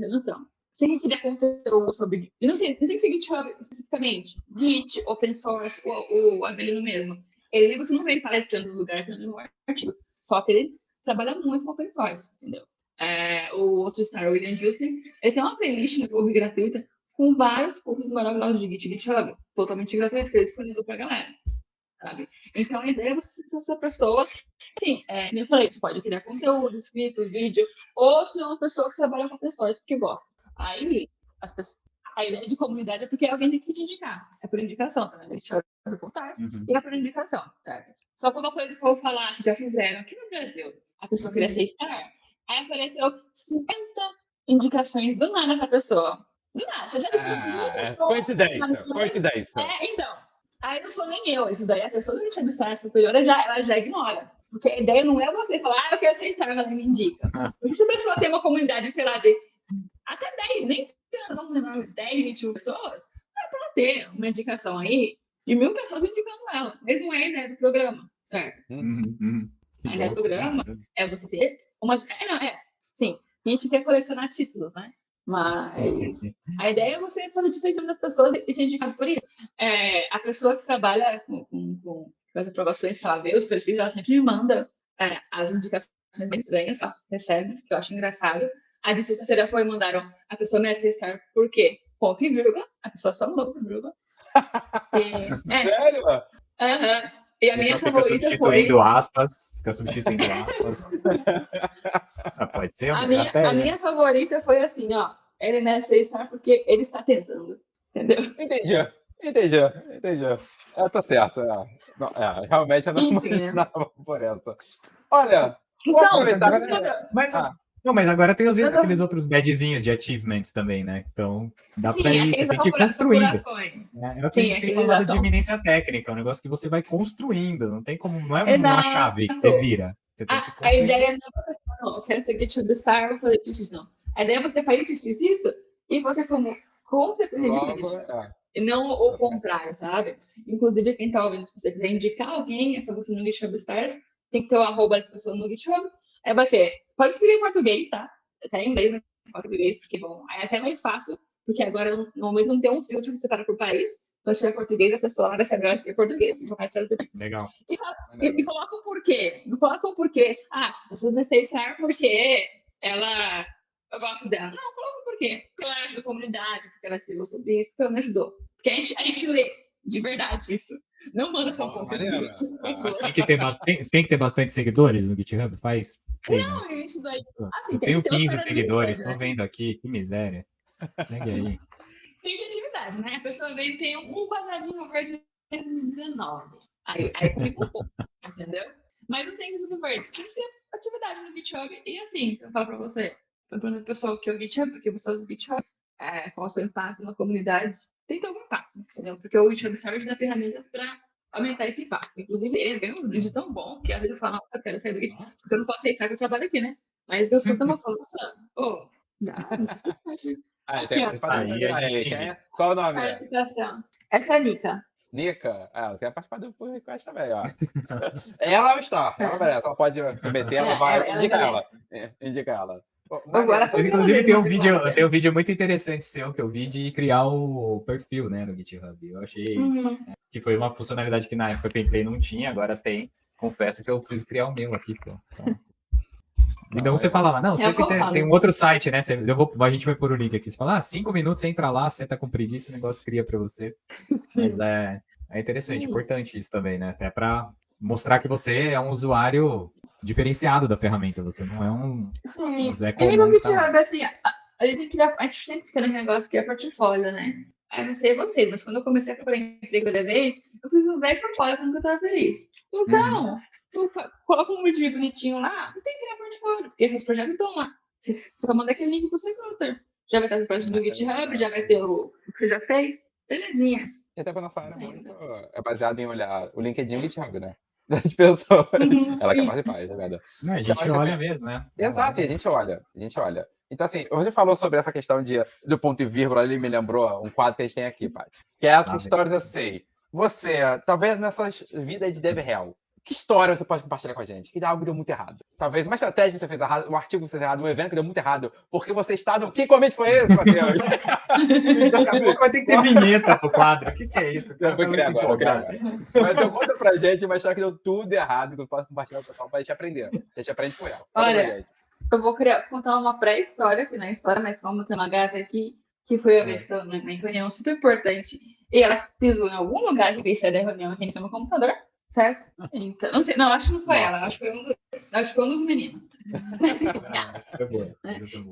noção. Você tem que criar conteúdo sobre... Não tem que ser GitHub especificamente. Git, open source, o Avelino mesmo. Você não vem palestrando no lugar, dando artigos. Só que ele trabalha muito com open source, entendeu? O outro Star, o William Justin, ele tem uma playlist no YouTube gratuita com vários cursos maravilhosos de GitHub, totalmente gratuito, que ele disponibilizou para a galera, sabe? Então, a ideia é você ser essa pessoa, assim, como eu falei, você pode criar conteúdo, escrito, vídeo, ou ser uma pessoa que trabalha com pessoas que gosta. Aí, a ideia de comunidade é porque alguém tem que te indicar. É por indicação, sabe? GitHub reportagem e é por indicação, certo? Só que uma coisa que eu vou falar, que já fizeram aqui no Brasil, a pessoa queria ser Star, aí apareceu 50 indicações do nada pra pessoa. Do nada, você já disse coincidência. Então, aí não sou nem eu, isso daí a pessoa não tinha Star superior, ela já ignora. Porque a ideia não é você falar, eu quero ser Star, ela me indica. Porque se a pessoa tem uma comunidade, sei lá, de até 10, nem não lembro, 10, 21 pessoas, dá pra ter uma indicação aí de 1000 pessoas indicando ela. Mas não é a ideia do programa, certo? A ideia do programa é você ter umas... Sim, a gente quer colecionar títulos, né? Mas a ideia é você fazer diferença das pessoas e ser indicado por isso. A pessoa que trabalha com as aprovações que ela vê, os perfis, ela sempre me manda as indicações estranhas, ela recebe, que eu acho engraçado. A de sexta-feira mandaram a pessoa merece estar, por quê? Ponto e vírgula. A pessoa só mudou por vírgula. Sério? E a minha favorita foi... Fica substituindo aspas. Pode ser uma estratégia. A minha favorita foi assim, ó. Ele merece estar porque ele está tentando. Entendeu? Entendi. Tá certo. Realmente eu não imaginava por essa. Olha... Então, mas agora tem aqueles outros badgezinhos de achievements também, né? Então, dá pra ir, você tem que ir construindo. É o que a gente tem falado de eminência técnica, é um negócio que você vai construindo, não tem como, não é uma chave que você vira. Você tem que construir. A ideia não, eu quero ser GitHub Star, vou fazer isso, não. A ideia é você faz isso, e você como consequentemente, e não o contrário, sabe? Inclusive, quem tá ouvindo, se você quiser indicar alguém, é só você no GitHub Stars, tem que ter o arroba dessa pessoa no GitHub, é bater. Pode escrever em português, tá? Até em inglês, em português, porque, bom, é até mais fácil, porque agora no momento não tem um filtro que separa por país, então se tiver português, a pessoa vai saber escrever português. Legal. E coloca um porquê. Não coloca um porquê. Eu sou Star porque eu gosto dela. Não, coloca um porquê. Porque ela ajuda a comunidade, porque ela escreveu sobre isso, porque ela me ajudou. Porque a gente lê de verdade isso. Não manda só conteúdo. Tem que ter bastante seguidores no GitHub? Faz? Não, isso daí. Assim, eu tenho 15 seguidores, tô vendo aqui, que miséria. Segue aí. Tem criatividade, né? A pessoa vem e tem um quadradinho verde de 2019. Aí fica um pouco, entendeu? Mas não tem tudo verde. Tem que ter atividade no GitHub. E assim, se eu falar pra você, perguntando pro pessoal o que é o GitHub, porque você usa o GitHub, qual é o seu impacto na comunidade, tem que ter algum impacto, entendeu? Porque o GitHub serve de ferramentas para aumentar esse impacto. Inclusive, eles ganham um vídeo tão bom que às vezes eu falo, eu quero sair do GitHub, porque eu não posso aceitar que eu trabalho aqui, né? Mas eu sou tão falando, não sei se Qual o nome? Essa é a Nica. Nica? Você quer participar do pull request também, ó. Ela é o Star, ela merece, ela pode se meter, ela vai, indica ela. Inclusive tem um vídeo muito interessante seu que eu vi de criar o perfil, né, no GitHub. Eu achei que foi uma funcionalidade que na época que eu entrei não tinha, agora tem. Confesso que eu preciso criar o meu aqui, pô. Então você fala lá, não, sempre tem um outro site, né? A gente vai pôr o link aqui. Você fala, 5 minutos, você entra lá, você tá com preguiça, o negócio cria para você. Mas é interessante, importante isso também, né? Até para mostrar que você é um usuário diferenciado da ferramenta, você não é um Zé comum. E no GitHub, assim, a gente sempre fica naquele negócio que é portfólio, né? Eu não sei vocês, mas quando eu comecei a procurar emprego da vez, eu fiz uns 10 portfólios porque eu tava feliz. Então, tu coloca um vídeo bonitinho lá, não tem que criar portfólio, porque esses projetos estão lá. Você só manda aquele link pro recruiter. Já vai ter os projetos do GitHub, já vai ter o que você já fez, belezinha. E até pra nossa área é baseado em olhar o LinkedIn e o GitHub, né? Das pessoas. Ela quer participar, tá vendo? Não, a gente olha mesmo, né? Exato, a gente olha. Então, assim, você falou sobre essa questão do ponto e vírgula, ele me lembrou um quadro que a gente tem aqui, Paty. Que é essas histórias assim. Você, talvez nessa vida de dev real, que história você pode compartilhar com a gente? Que algo deu muito errado. Talvez uma estratégia que você fez errado, um artigo que você fez errado, um evento que deu muito errado, porque você está no... Que convite foi esse, Matheus? Então, assim, vai ter que ter vinheta pro quadro. O que é isso? Eu vou criar agora. Mas eu conta pra gente uma história que deu tudo errado, que eu posso compartilhar com o pessoal pra gente aprender. A gente aprende com ela. Olha, eu vou contar uma pré-história, que não é história, mas como tem uma gata aqui, que foi a vez que eu na minha reunião super importante, e ela pisou em algum lugar que fez sair da reunião e reiniciou meu computador, certo? Então, não sei, não, acho que não foi ela, acho que foi um dos meninos.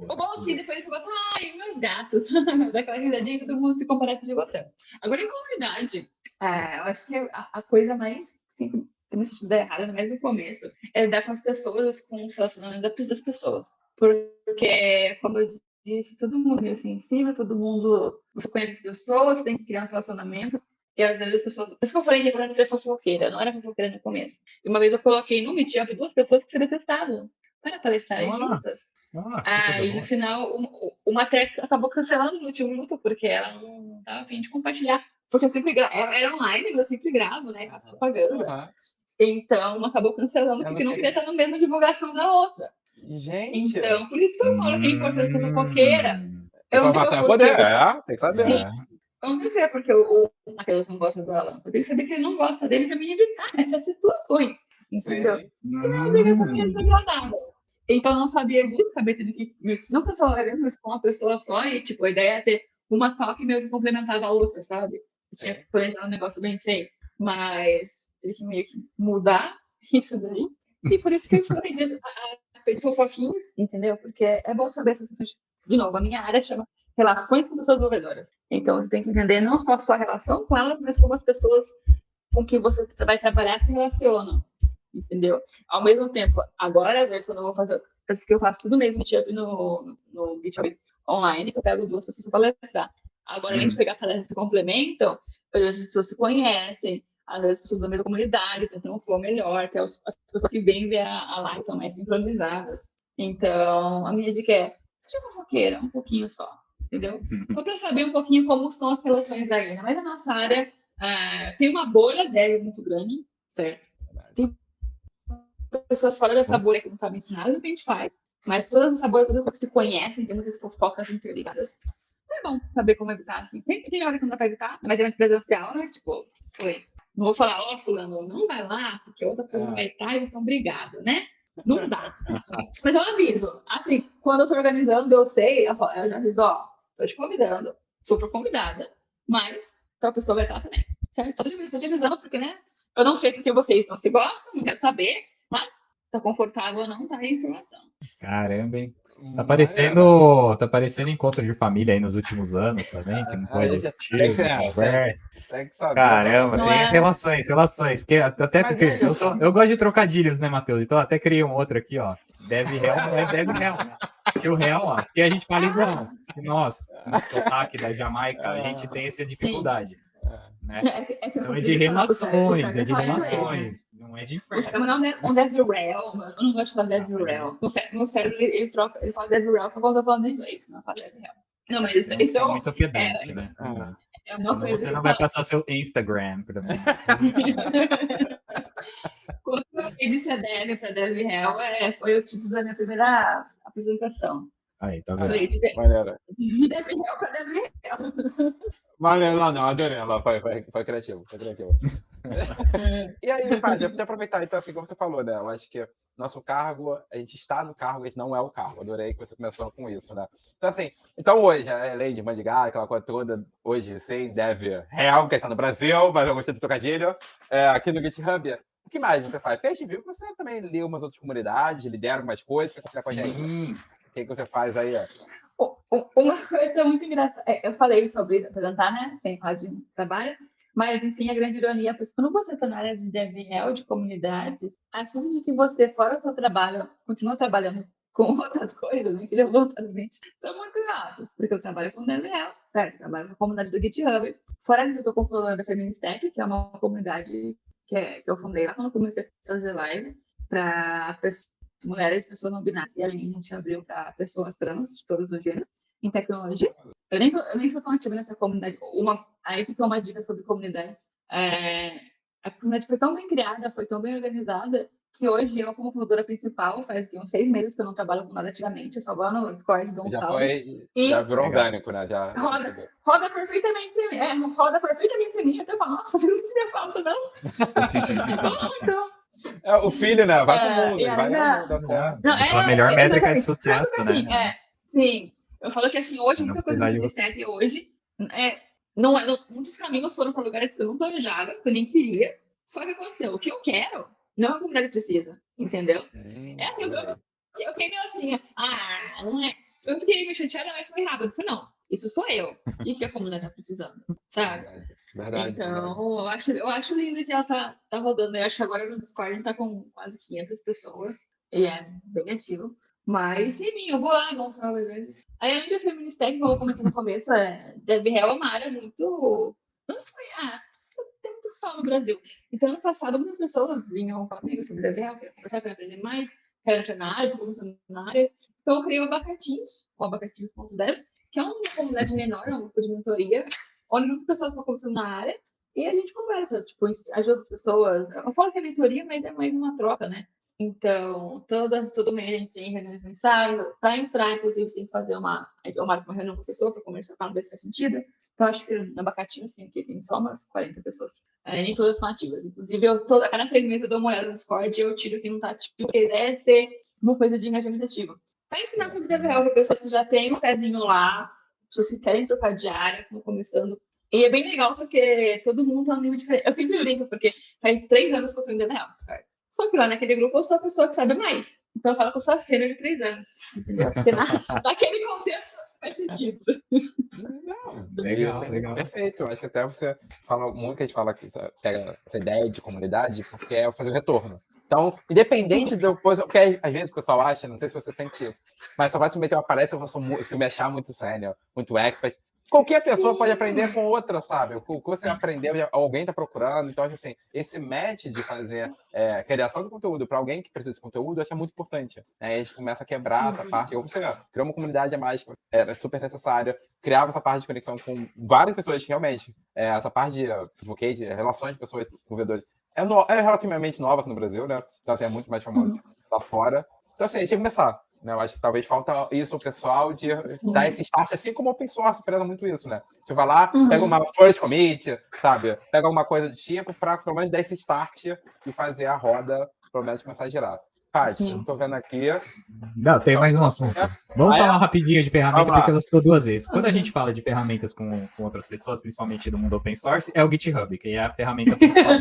O bom é que depois você bota, meus gatos, daquela risadinha que todo mundo se comparece de você. Agora, em comunidade, eu acho que a coisa mais, assim, que não se der errado, mesmo no começo, é lidar com as pessoas, com os relacionamentos das pessoas. Porque, como eu disse, todo mundo meio assim em cima, todo mundo, você conhece as pessoas, tem que criar uns relacionamentos, e às vezes as pessoas... Por isso que eu falei que para não ser fofoqueira, não era fofoqueira no começo. E uma vez eu coloquei no Meetup 2 pessoas que se detestavam para palestrar juntas. E no final, uma até acabou cancelando o Multimundo, porque ela não estava a fim de compartilhar. Porque eu sempre era online, mas eu sempre gravo, né? Faço propaganda. Então, uma acabou cancelando porque não queria estar na mesma divulgação da outra. Gente! Então, por isso que eu falo que é importante a fofoqueira. Informação é poder, tem que saber. Sim. Eu não sei porque o Matheus não gosta do Alan. Eu tenho que saber que ele não gosta dele para me evitar essas situações. Entendeu? Porque não é obrigatoriamente desagradável. Então, eu não sabia disso, acabei tendo que não cancelar, mas com uma pessoa só, e tipo, a ideia é ter uma toque meio que complementava a outra, sabe? Eu tinha que planejar um negócio bem feito, mas tive que meio que mudar isso daí. E por isso que eu aprendi a pessoa fofinha, entendeu? Porque é bom saber essas questões. De novo, a minha área chama relações com pessoas desenvolvedoras. Então, você tem que entender não só a sua relação com elas, mas como as pessoas com que você vai trabalhar se relacionam. Entendeu? Ao mesmo tempo, agora, às vezes, quando eu vou fazer, que eu faço tudo mesmo no GitHub online, que eu pego 2 pessoas para palestrar. Agora, além de pegar palestras que complementam, às vezes as pessoas se conhecem, às vezes as pessoas da mesma comunidade tentam um flow melhor, até as pessoas que vendem a live estão mais sincronizadas. Então, a minha dica é, seja fofoqueira, um pouquinho só, entendeu? Só para saber um pouquinho como estão as relações aí, né? Mas a nossa área tem uma bolha dev muito grande, certo? Tem pessoas fora dessa bolha que não sabem nada do que a gente faz, mas todas essas bolhas, todas que se conhecem, tem muitas fofocas interligadas. É bom saber como evitar, assim. Sempre tem hora que não dá pra evitar, mas é muito presencial, mas, tipo, não vou falar, ó, fulano, não vai lá, porque outra coisa vai estar e eles são brigados, né? Não dá. Mas eu aviso, assim, quando eu tô organizando, eu sei, eu já aviso, ó, tô te convidando, super convidada, mas tal pessoa vai estar também, certo? Todo dia estou te avisando, porque, né, eu não sei porque vocês não se gostam, não quero saber, mas tá confortável ou não, tá aí a informação. Caramba, hein? Tá parecendo encontro de família aí nos últimos anos também, que não pode existir. Tem que saber. Caramba, tem relações. Porque até eu gosto de trocadilhos, né, Matheus? Então eu até criei um outro aqui, ó. Dev Hell não é Dev Hell, né? Que o Hell, ó, porque a gente fala igual. Nós, no sotaque da Jamaica, a gente tem essa dificuldade. Né? Então é de relações, não é de inferno. Não é um Devil Real, eu não gosto de falar Devil Real. No cérebro ele fala Devil Real só quando eu tô falando inglês, não fala Devil Real. Não, mas isso é muito pedante, né? É uma coisa você não vai passar seu Instagram pra mim. Quando eu disse a Dev para Devil Real, foi o título da minha primeira apresentação. Aí, tá vendo? De Devil Real para Devil Real. Maneiro, não, adorei. Foi criativo. E aí, Pá, já aproveitar, então, assim, como você falou, né? Eu acho que nosso cargo, a gente está no cargo, a gente não é o cargo. Adorei que você começou com isso, né? Então, assim, hoje, lei de mandigá, aquela coisa toda, hoje, sem Dev Real, que está no Brasil, mas eu gostei do trocadilho, aqui no GitHub. O que mais você faz? Porque a gente viu que você também lê umas outras comunidades, lidera umas coisas, quer compartilhar com a gente? O que você faz aí? Uma coisa muito engraçada, eu falei sobre apresentar, né, sem falar de trabalho, mas, enfim, a grande ironia, porque quando você está na área de DevRel, de comunidades, a chance de que você, fora o seu trabalho, continue trabalhando com outras coisas, né, que já voluntariamente, são muito altas, porque eu trabalho com DevRel, certo? Trabalho na comunidade do GitHub. Fora que eu sou cofundadora da Feministech, que é uma comunidade que eu fundei lá quando eu comecei a fazer live para mulheres, pessoas não binárias, e a gente abriu para pessoas trans de todos os gêneros em tecnologia. Eu nem sou tão ativa nessa comunidade. Aí fica uma dica sobre comunidades. A comunidade foi tão bem criada, foi tão bem organizada, que hoje eu, como fundadora principal, faz uns 6 meses que eu não trabalho com nada ativamente, eu só vou no Discord, dou um salve. Já virou orgânico, né? Roda perfeitamente em mim. Até eu falo, nossa, vocês não sentiram falta, não? Então, o filho, né? Vai pro mundo. Essa é a melhor métrica de sucesso, assim, né? Sim. Eu falo que assim, hoje, muita coisa que me segue hoje, muitos caminhos foram para lugares que eu não planejava, que eu nem queria. Só que aconteceu, o que eu quero, não a comunidade precisa, entendeu? Assim, eu fiquei meio assim, não é. Eu fiquei meio chateada, mas foi rápido. Eu falei, não, isso sou eu. O que a comunidade está precisando, sabe? Verdade. Então, eu acho lindo que ela tá rodando. Eu acho que agora no Discord a gente tá com quase 500 pessoas. E é bem ativo. Mas, sim, eu vou lá, vamos falar às vezes. Aí, além da Feministech, como eu comecei no começo, DevRel é uma área muito... Não sei, tem muito fala no Brasil. Então, ano passado, muitas pessoas vinham falar comigo sobre DevRel, quero aprender mais, quero entrar na área, estou começando na área. Então, eu criei o Abacatinhos, o abacatinhos.dev, que é uma comunidade menor, um grupo de mentoria, onde muitas pessoas estão começando na área, e a gente conversa, tipo, ajuda as pessoas. Eu falo que é mentoria, mas é mais uma troca, né? Então, todo mês a gente tem reuniões mensais. Para entrar, inclusive, você tem que fazer eu marco uma reunião com a pessoa para conversar, para ver se faz sentido. Então, acho que no Abacatinho, assim, aqui tem só umas 40 pessoas. Nem todas são ativas. Inclusive, a cada 6 meses eu dou uma olhada no Discord e eu tiro quem não está ativo, porque a ideia é ser uma coisa de engajamento ativo. Para ensinar sobre DevRel para pessoas que já têm um pezinho lá, pessoas que querem trocar de área, que estão começando. E é bem legal, porque todo mundo tá num nível diferente. Eu sempre brinco, porque faz 3 anos que eu tô em DevRel, certo? Só que lá naquele grupo eu sou a pessoa que sabe mais. Então eu falo que eu sou a sênior de 3 anos. Entendeu? Porque naquele contexto faz sentido. Legal. Perfeito. Eu acho que até você fala muito que a gente fala que pega essa ideia de comunidade, porque é fazer o retorno. Então, independente do... Porque às vezes o pessoal acha, não sei se você sente isso, mas só vai se meter uma palestra se eu me achar muito sênior, muito expert. qualquer pessoa pode aprender com outra, sabe? O que você aprendeu, alguém está procurando. Então, assim, esse match de fazer criação de conteúdo para alguém que precisa de conteúdo, eu acho que é muito importante. Aí a gente começa a quebrar essa parte. Ou você criou uma comunidade a mais, é super necessária. Criava essa parte de conexão com várias pessoas, realmente. Essa parte de advocate, relações de pessoas, desenvolvedores, é relativamente nova aqui no Brasil, né? Então, assim, é muito mais famosa lá fora. Então, assim, a gente tem que começar. Eu acho que talvez falta isso o pessoal de dar esse start, assim como o open source preza muito isso, né? Você vai lá, pega uma first commit, sabe? Pega alguma coisa do tipo para pelo menos dar esse start e fazer a roda, pelo menos começar a girar. Paty, eu tô vendo aqui. Não, tem mais um assunto. Vamos falar rapidinho de ferramenta, porque eu citou 2 vezes. Quando a gente fala de ferramentas com outras pessoas, principalmente do mundo open source, é o GitHub, que é a ferramenta principal.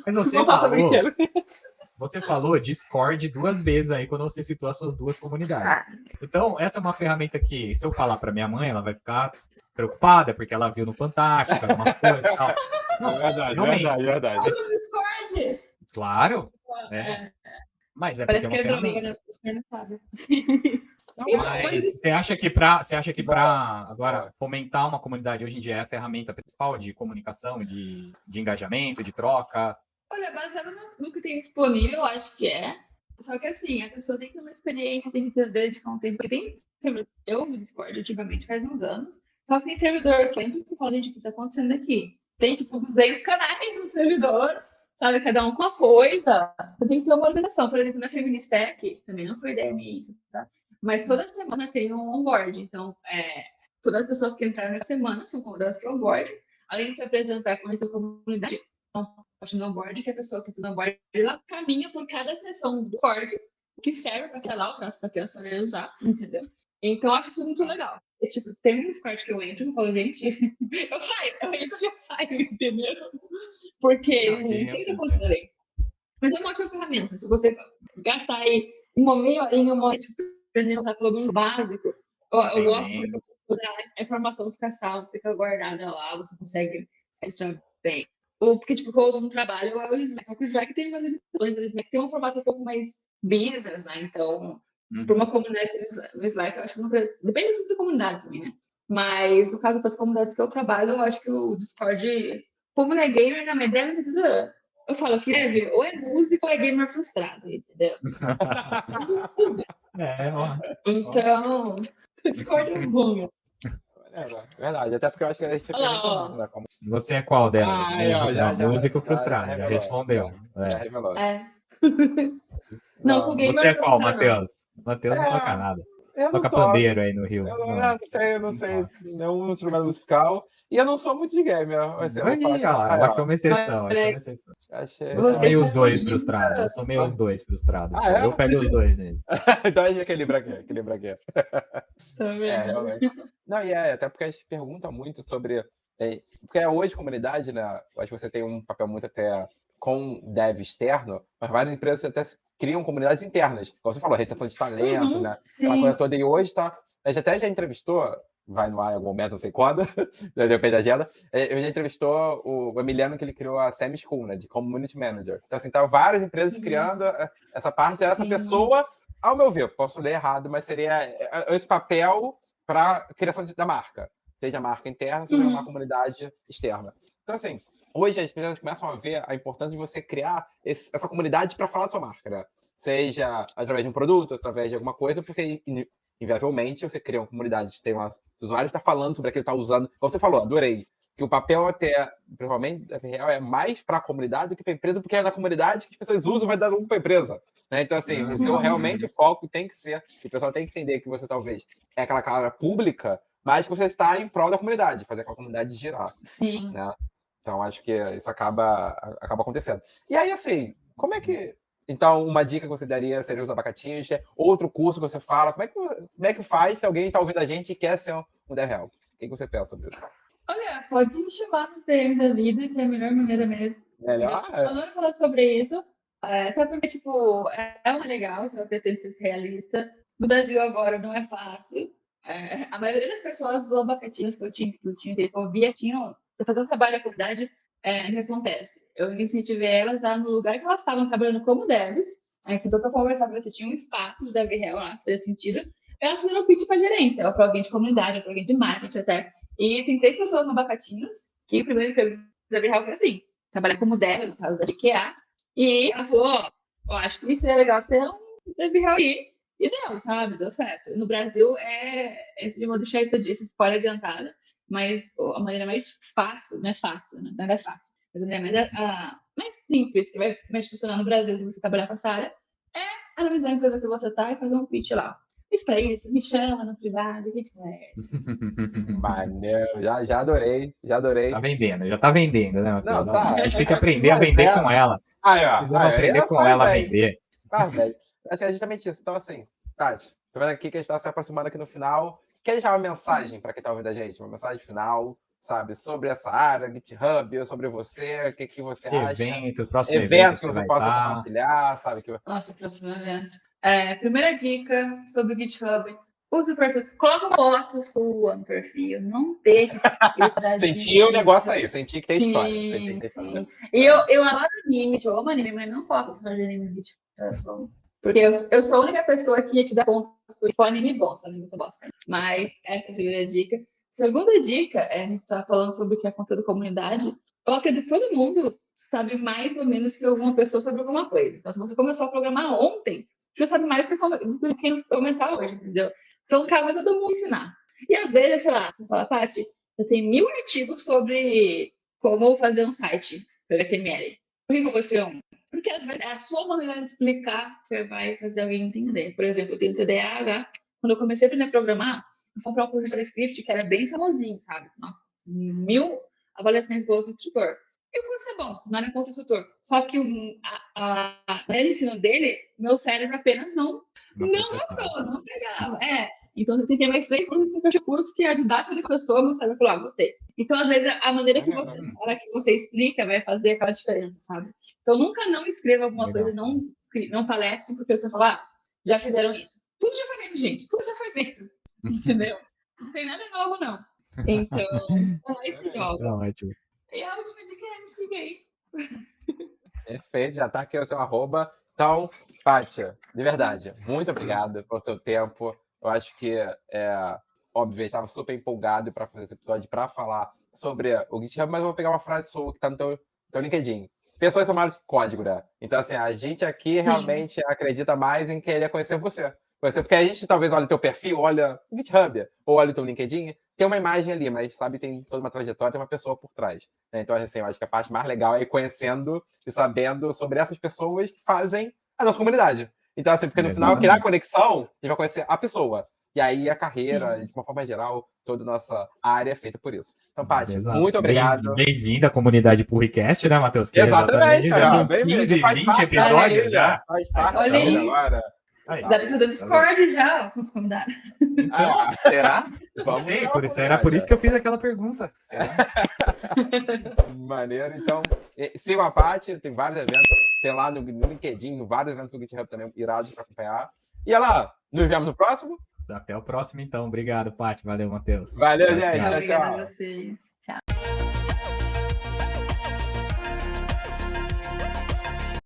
Mas você falou Discord 2 vezes aí quando você citou as suas 2 comunidades. Então, essa é uma ferramenta que, se eu falar para minha mãe, ela vai ficar preocupada, porque ela viu no Fantástico, algumas coisas e tal. Não, verdade. Mas o Discord. Claro. Mas Parece porque que é uma é droga, ferramenta. né? Mas você acha que para agora fomentar uma comunidade hoje em dia é a ferramenta principal de comunicação, de engajamento, de troca? Olha, baseado no que tem disponível, eu acho que é. Só que assim, a pessoa tem que ter uma experiência, tem que ter dedicar um tempo. Porque tem servidor, eu me Discord ativamente faz uns anos, só que tem servidor que antes que fala, gente, o que tá acontecendo aqui? Tem tipo 200 canais no servidor, sabe? Cada um com a coisa. Tem que ter uma organização. Por exemplo, na Feministech, também não foi ideia minha isso, tá? Mas toda semana tem um onboard. Então, todas as pessoas que entraram na semana são convidadas para o onboard. Além de se apresentar, conhecer a comunidade, no onboard, que a pessoa que está no onboard, ela caminha por cada sessão do Discord, que serve para aquela outra, para criança poder usar, entendeu? Então, eu acho isso muito legal. E, tipo, tem um Discord que eu entro e eu falo, gente, eu entro e eu saio, entendeu? Porque não sei o que aconteceu ali. Mas é uma ótima ferramenta. Se você gastar aí uma meia horinha, aprendendo a usar pelo menos básico, eu gosto porque a informação fica salva, fica guardada lá, você consegue registrar bem. Porque, tipo, o que eu uso no trabalho é o Slack. Só que o Slack tem umas limitações, o Slack tem um formato um pouco mais business, né? Então, para uma comunidade, o Slack, eu acho que não depende da comunidade também, né? Mas, no caso das comunidades que eu trabalho, eu acho que o Discord, o povo não é gamer, na minha ideia, tudo. Eu falo que ou é músico ou é gamer frustrado, entendeu? Então, o Discord é bom. Verdade, até porque eu acho que a gente Você é qual delas? Músico frustrado, já respondeu. Não, o gamer você é qual, Matheus? Matheus não toca nada. Toca pandeiro aí no Rio. Eu não sei nenhum instrumento musical. E eu não sou muito de gamer. Eu acho uma exceção. Eu sou meio os dois frustrados. Eu pego os dois neles. Então a gente equilibra aqui. Realmente. Não, até porque a gente pergunta muito sobre... porque hoje, comunidade, né? Acho que você tem um papel muito até com dev externo, mas várias empresas até criam comunidades internas. Como você falou, retenção de talento, né? Aquela coisa toda. E hoje a gente até já entrevistou, vai no ar em algum momento, não sei quando, depende da agenda. Eu já entrevistou o Emiliano, que ele criou a Semi School, né? De Community Manager. Então, assim, tá várias empresas criando essa parte dessa pessoa, ao meu ver, posso ler errado, mas seria esse papel para criação da marca. Seja a marca interna, seja uma comunidade externa. Então, assim, hoje as pessoas começam a ver a importância de você criar essa comunidade para falar da sua marca, né? Seja através de um produto, através de alguma coisa, porque invariavelmente você cria uma comunidade que tem lá, o usuário está falando sobre aquilo que está usando. Como você falou, adorei. Que o papel até, principalmente, da real é mais para a comunidade do que para a empresa, porque é na comunidade que as pessoas usam, vai dar lucro para a empresa. Né? Então, assim, o seu realmente foco tem que ser, o pessoal tem que entender que você talvez é aquela cara pública, mas que você está em prol da comunidade, fazer aquela comunidade girar. Sim. Né? Então, acho que isso acaba acontecendo. E aí, assim, como é que... Então, uma dica que você daria seria os abacatinhos, outro curso que você fala, como é que faz se alguém está ouvindo a gente e quer ser um DevRel? O que você pensa sobre isso? Olha, pode me chamar nos DM da vida, que é a melhor maneira mesmo. Melhor? Eu adoro falar sobre isso, até porque, tipo, uma legal, se eu pretendo ser realista. No Brasil agora não é fácil. A maioria das pessoas dos abacatinhos que eu tinha interesse, eu via, tinham, para fazer um trabalho na comunidade, o que acontece? Eu incentivei elas lá no lugar que elas estavam trabalhando como devs, aí sentou para conversar, para assistir um espaço de DevRel lá, se fazia sentido. Elas fizeram pitch para gerência, ou para alguém de comunidade, ou para alguém de marketing até. E tem 3 pessoas no Abacatinhos, que o primeiro emprego da Dev House foi assim, trabalhar como dev, no caso da IKEA. E ela falou, ó, acho que isso é legal ter um Dev House aí. E deu, sabe? Deu certo. No Brasil, eu vou deixar essa spoiler adiantada, mas a maneira mais fácil, não é fácil, né? Nada é fácil, mas a maneira mais simples que vai funcionar no Brasil, se você trabalhar com essa área, é analisar a empresa que você tá e fazer um pitch lá. Mas pra isso, me chama no privado, que a gente conversa. Maneiro, já adorei, já adorei. Já tá vendendo, né, Matheus? Não, tá. A gente tem que aprender a vender com ela. Aí, ó. Precisamos aprender com ela a vender. Velho. Acho que é justamente isso. Então, assim, Tati, tô vendo aqui que a gente tá se aproximando aqui no final. Quer deixar uma mensagem para quem tá ouvindo a gente? Uma mensagem final, sabe? Sobre essa área, GitHub, sobre você, o que você acha? Próximo eventos evento que você possa compartilhar, sabe? Nossa, próximo evento. Primeira dica sobre o GitHub. Use o perfil. Coloca uma foto sua no perfil. Não deixe. Senti o negócio aí. Senti que tem história. Sim. E eu adoro anime. Eu amo anime, mas não coloco personagem de anime no GitHub. Porque eu sou a única pessoa que ia te dar ponto por anime bom, sabe? Muito bosta. Mas essa é a primeira dica. Segunda dica, a gente tá falando sobre o que é conteúdo comunidade. Eu acredito que todo mundo sabe mais ou menos que alguma pessoa sobre alguma coisa. Então, se você começou a programar ontem, você sabe mais do que começar hoje, entendeu? Então, cabe todo mundo ensinar. E às vezes, sei lá, você fala, Paty, eu tenho 1000 artigos sobre como fazer um site pelo HTML. Por que eu vou escrever um? Porque às vezes é a sua maneira de explicar que vai fazer alguém entender. Por exemplo, eu tenho TDAH. Quando eu comecei a aprender a programar, eu fui para um curso de JavaScript que era bem famosinho, sabe? Nossa, 1000 avaliações boas do instrutor. E o curso é bom, não era contra o instrutor. Só que a maneira de ensino dele, meu cérebro apenas não gostou, não pegava. Então, eu tentei mais 3 cursos que a didática da pessoa, meu cérebro falou, gostei. Então, às vezes, a maneira que você explica vai fazer aquela diferença, sabe? Então, nunca não escreva alguma coisa, não palestre, porque você fala, já fizeram isso. Tudo já foi feito, gente. Tudo já foi feito. Entendeu? Não tem nada novo, não. Então, é esse jogo. E a última dica é me siga aí. Perfeito, já tá aqui o seu @. Então, Pátia, de verdade, muito obrigado pelo seu tempo. Eu acho que, óbvio, eu estava super empolgado para fazer esse episódio, para falar sobre o GitHub, mas eu vou pegar uma frase sua que está no teu LinkedIn. Pessoas são mais de código, né? Então, assim, a gente aqui realmente acredita mais em querer conhecer você. Porque a gente talvez olha o teu perfil, olha o GitHub, ou olha o teu LinkedIn, tem uma imagem ali, mas, sabe, tem toda uma trajetória, tem uma pessoa por trás. Né? Então, assim, eu acho que a parte mais legal é ir conhecendo e sabendo sobre essas pessoas que fazem a nossa comunidade. Então, assim, porque no final, criar conexão, a gente vai conhecer a pessoa. E aí, a carreira, de uma forma geral, toda a nossa área é feita por isso. Então, Paty, muito obrigado. Bem-vindo à comunidade Purricast, né, Matheus? Exatamente. Já são 15, 20 episódios já. Faz parte agora. Já tá fazendo Discord já com os convidados. Será? Era por isso que eu fiz aquela pergunta. Será? Maneiro. Então, sigam a Paty, tem vários eventos. Tem lá no LinkedIn, vários eventos no GitHub também, irados para acompanhar. E olha lá, nos vemos no próximo? Até o próximo, então. Obrigado, Paty. Valeu, Matheus. Valeu, gente. Obrigada Tchau, tchau. a vocês.